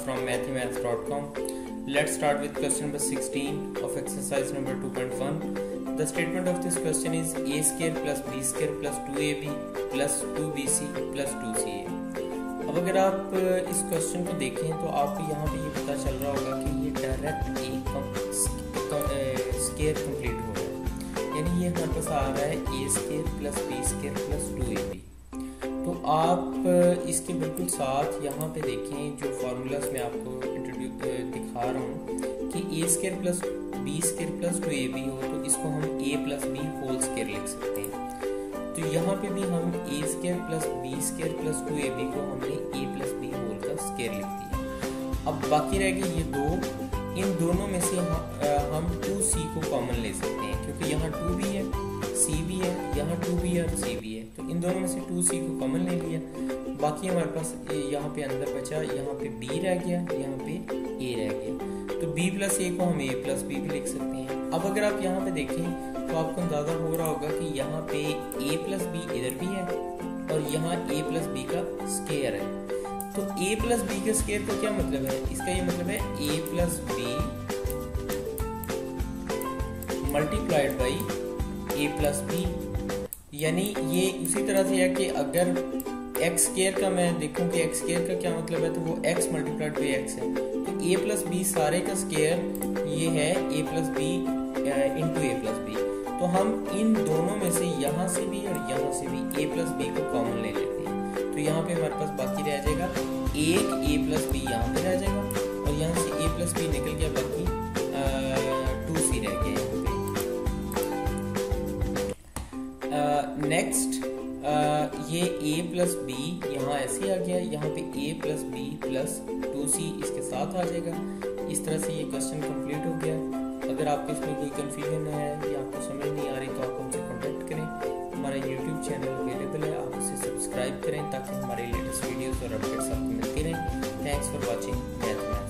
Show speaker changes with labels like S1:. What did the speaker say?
S1: from mathemaths.com. Let's start with question number 16 of exercise number 2.1. The statement of this question is a square plus b square plus 2ab plus 2bc plus 2ca. अब अगर आप इस question को देखें तो आपको यहाँ पे ये पता चल रहा होगा कि ये डायरेक्ट एक स्क्वायर कंप्लीट हो रहा है, यानी ये हमारे पास आ रहा है a square plus b square plus 2ab। तो आप इसके बिल्कुल साथ यहाँ पे देखें जो फार्मूलाज मैं आपको दिखा रहा हूँ कि a square plus b square plus 2ab हो तो इसको हम a plus b whole square लिख सकते हैं। तो यहाँ पे भी हम a square plus b square plus 2ab को हमने a प्लस बी होल का स्क्वायर लिख दिया। अब बाकी रह गए ये दो, इन दोनों में से हम 2c को कॉमन ले सकते हैं क्योंकि यहाँ 2 भी है c भी है, यहाँ 2 भी है और c भी है, तो इन दोनों में से 2c को कॉमन ले लिया। बाकी हमारे पास यहाँ पे अंदर बचा, यहाँ पे b रह गया, यहाँ पे a रह गया, तो b प्लस a को हम a प्लस b भी लिख सकते हैं। अब अगर आप यहाँ पे देखें तो आपको अंदाजा हो रहा होगा कि यहाँ पे a प्लस बी इधर भी है और यहाँ a प्लस बी का स्क्वायर है। तो a प्लस बी के स्क्वायर का क्या मतलब है? इसका ये मतलब है a plus b multiplied by a plus b, यानी ये उसी तरह से है कि अगर x स्क्वायर का मैं देखूं कि x स्क्वायर का क्या मतलब है तो वो x मल्टीप्लाइड बाई x है, तो a प्लस बी सारे का स्क्वायर ये है a plus b into a plus b. तो हम इन दोनों में से यहाँ से भी और यहाँ से भी a प्लस बी को कॉमन ले लेते हैं, तो यहाँ पे हमारे पास बाकी रह जाएगा एक a प्लस बी यहाँ पे रह जाएगा और यहाँ से a प्लस बी निकल गया, बाकी 2c रह गया यहाँ पे। नेक्स्ट ये a प्लस बी यहाँ ऐसे आ गया, यहाँ पे a plus B plus 2c इसके साथ आ जाएगा। इस तरह से ये क्वेश्चन कंप्लीट हो गया। अगर आपको इसमें कोई कंफ्यूजन है या आपको समझ नहीं आ रही तो आप हमसे कांटेक्ट करें। हमारा यूट्यूब चैनल अवेलेबल है, आप उसे सब्सक्राइब करें ताकि हमारे लेटेस्ट वीडियोस और अपडेट्स आपको मिलती रहें। Thanks for watching mathematics.